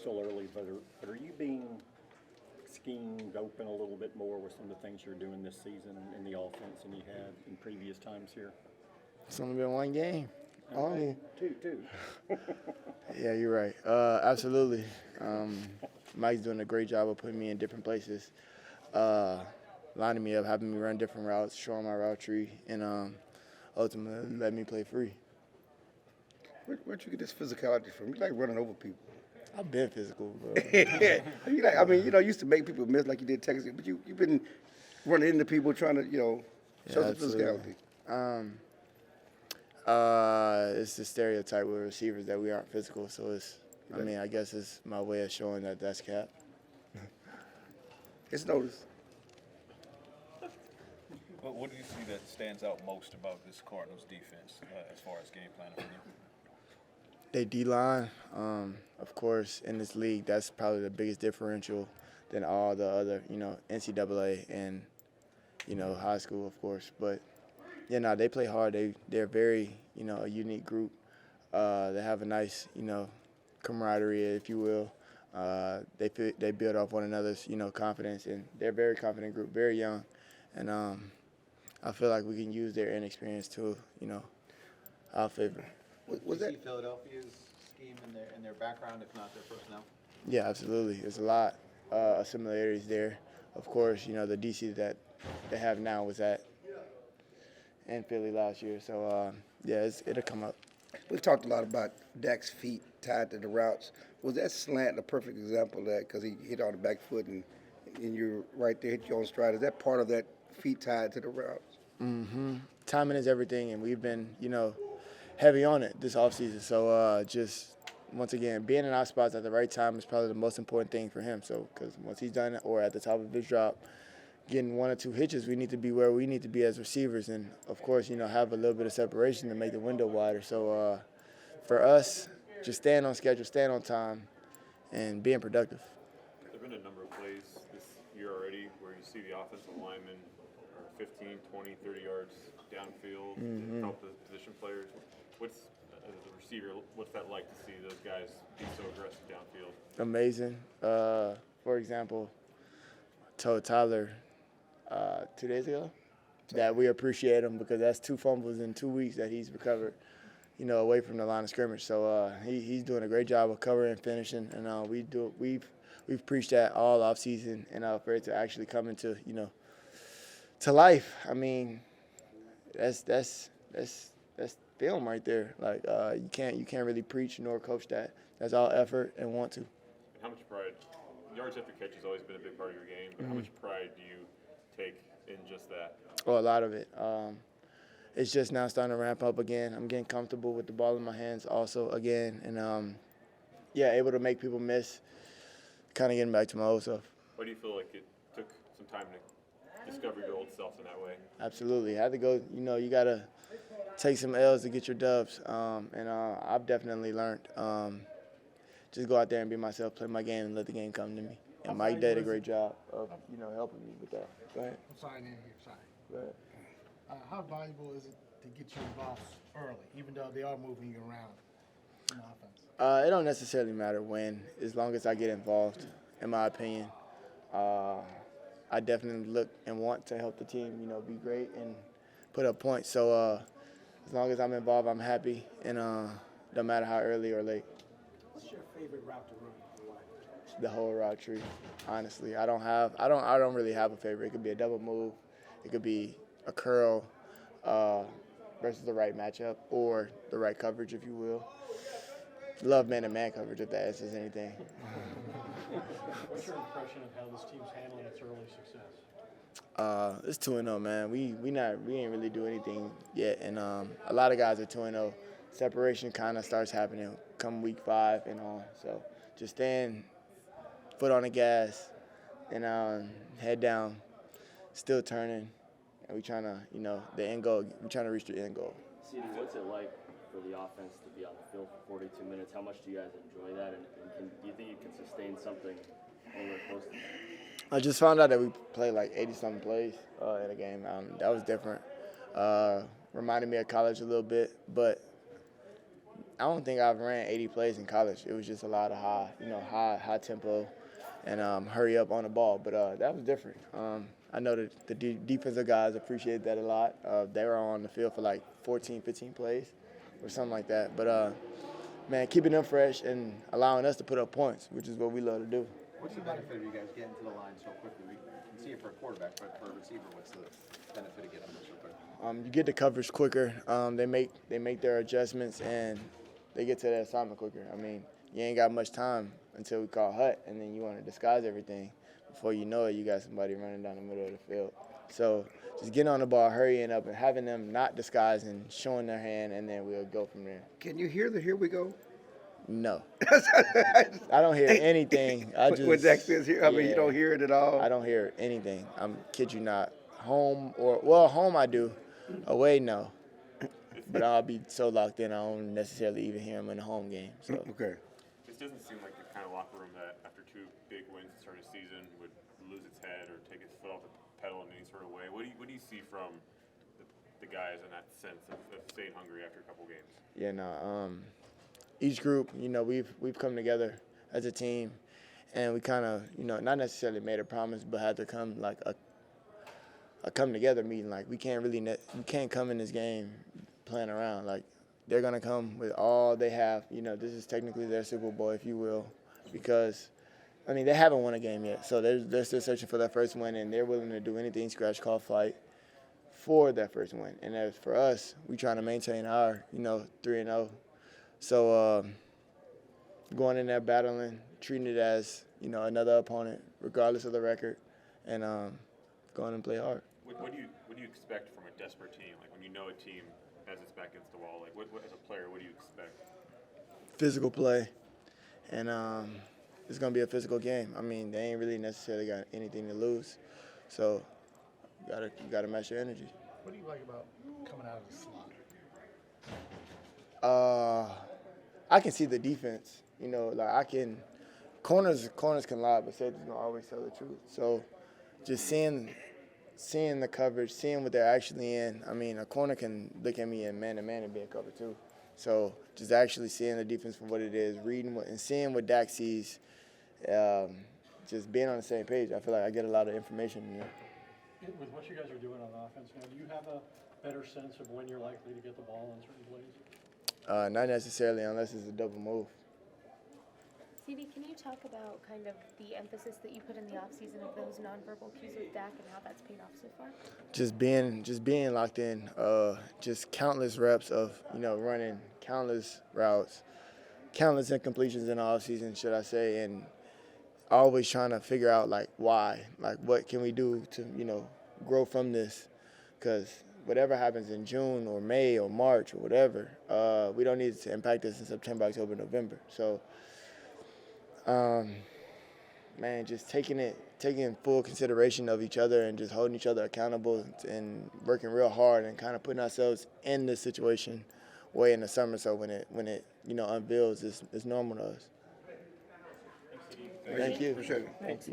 still early, but are you being schemed open a little bit more with some of the things you're doing this season in the offense than you had in previous times here? It's only been one game. Okay. Two. Yeah, you're right. Absolutely. Mike's doing a great job of putting me in different places, lining me up, having me run different routes, showing my route tree, and ultimately letting me play free. Where'd you get this physicality from? You like running over people. I've been physical, bro. You like, I mean, you used to make people miss like you did Texas, but you've been running into people trying to, show some absolutely. physicality. It's the stereotype with receivers that we aren't physical, so I guess it's my way of showing that that's cap. It's noticed. But what do you see that stands out most about this Cardinals defense as far as game planning for you? They D-line, of course, in this league, that's probably the biggest differential than all the other, NCAA and, high school, of course. But, they play hard. They're very, a unique group. They have a nice, camaraderie, if you will. They build off one another's, confidence, and they're a very confident group, very young. And I feel like we can use their inexperience to, our favor. Was that Philadelphia's scheme in their background, if not their personnel? Yeah, absolutely. There's a lot of similarities there. Of course, the DC that they have now was in Philly last year. So, it'll come up. We've talked a lot about Dak's feet tied to the routes. Was that slant a perfect example of that? Because he hit on the back foot and you're right there, hit you on stride. Is that part of that feet tied to the routes? Mm-hmm. Timing is everything, and we've been, heavy on it this offseason. So just, once again, being in our spots at the right time is probably the most important thing for him. So, because once he's done it or at the top of his drop, getting one or two hitches, we need to be where we need to be as receivers. And, of course, have a little bit of separation to make the window wider. So, for us, just staying on schedule, staying on time, and being productive. There have been a number of plays this year already where you see the offensive linemen are 15, 20, 30 yards downfield to help the position players. As a receiver, what's that like to see those guys be so aggressive downfield? Amazing. For example, I told Tyler 2 days ago that we appreciate him because that's 2 fumbles in 2 weeks that he's recovered, away from the line of scrimmage. So he's doing a great job of covering and finishing, and we've preached that all off season, and for it to actually come into to life. I mean, that's film right there. Like you can't really preach nor coach that. That's all effort and want to. And how much pride? Yards after catch has always been a big part of your game, but how much pride do you take in just that? Oh, a lot of it. It's just now starting to ramp up again. I'm getting comfortable with the ball in my hands also again, and able to make people miss. Kind of getting back to my old self. Why do you feel like it took some time to discover your old self in that way? Absolutely. I had to go. You gotta take some L's to get your dubs, and I've definitely learned. Just go out there and be myself, play my game, and let the game come to me. And Mike did a great job of, helping me with that. Go ahead. I'm sorry, I didn't hear. Sorry. Go ahead. How valuable is it to get you involved early, even though they are moving you around in the offense? It don't necessarily matter when, as long as I get involved, in my opinion. I definitely look and want to help the team, be great and put up points. So as long as I'm involved, I'm happy, and no matter how early or late. What's your favorite route to run? The whole route tree, honestly. I don't really have a favorite. It could be a double move, it could be a curl versus the right matchup or the right coverage, if you will. Love man-to-man coverage, if that answers anything. What's your impression of how this team's handling its early success? It's 2-0, man. We ain't really do anything yet, and a lot of guys are 2-0. Separation kind of starts happening come week 5 and on. So just staying foot on the gas and head down, still turning, and we trying to, the end goal. We trying to reach the end goal. CeeDee, what's it like for the offense to be on the field for 42 minutes? How much do you guys enjoy that, and do you think you can sustain something anywhere close to that? I just found out that we played like 80-something plays in a game. That was different. Reminded me of college a little bit, but don't think I've ran 80 plays in college. It was just a lot of high tempo, and hurry up on the ball. But that was different. I know that the defensive guys appreciate that a lot. They were on the field for like 14, 15 plays or something like that. But man, keeping them fresh and allowing us to put up points, which is what we love to do. What's the benefit of you guys getting to the line so quickly? We can see it for a quarterback, but for a receiver, what's the benefit of getting them so quick? You get the coverage quicker. They make their adjustments and they get to the assignment quicker. I mean, you ain't got much time until we call hut, and then you want to disguise everything. Before you know it, you got somebody running down the middle of the field. So just getting on the ball, hurrying up, and having them not disguise and showing their hand, and then we'll go from there. Can you hear the "Here we go"? No, I don't hear anything. I just When Dak says "here," I mean, you yeah. don't hear it at all. I don't hear anything. Kid you not. Home I do. Away, no. But I'll be so locked in, I don't necessarily even hear him in the home game. So Okay. This doesn't seem like the kind of locker room that after 2 big wins to start a season would lose its head or take its foot off the pedal in any sort of way. What do you see from the guys in that sense of staying hungry after a couple games? yeah, no. Each group, we've come together as a team, and we kind of, not necessarily made a promise, but had to come like a come together meeting. Like we can't come in this game playing around. Like they're gonna come with all they have. This is technically their Super Bowl, if you will, because I mean they haven't won a game yet, so they're still searching for their first win, and they're willing to do anything, scratch, call, fight for that first win. And as for us, we trying to maintain our 3-0. So going in there battling, treating it as another opponent, regardless of the record, and going and play hard. What do you expect from a desperate team? Like when you know a team has its back against the wall, like what as a player, what do you expect? Physical play, and it's gonna be a physical game. I mean, they ain't really necessarily got anything to lose, so you gotta match your energy. What do you like about coming out of the slot? I can see the defense. Corners can lie, but safeties don't always tell the truth. So just seeing the coverage, seeing what they're actually in. I mean, a corner can look at me in man-to-man and be in cover too. So just actually seeing the defense for what it is, reading and seeing what Dak sees, just being on the same page. I feel like I get a lot of information. With what you guys are doing on offense now, do you have a better sense of when you're likely to get the ball in certain plays? Not necessarily unless it's a double move. CeeDee, can you talk about kind of the emphasis that you put in the offseason of those nonverbal cues with Dak and how that's paid off so far? Just being locked in, just countless reps of running countless routes, countless incompletions in the offseason, should I say, and always trying to figure out like why, like what can we do to grow from this, because whatever happens in June or May or March or whatever, we don't need it to impact us in September, October, November. So. Man, just taking full consideration of each other and just holding each other accountable and working real hard and kind of putting ourselves in this situation way in the summer, so when it unveils, it's normal to us. Thank you. Appreciate it. Thank you.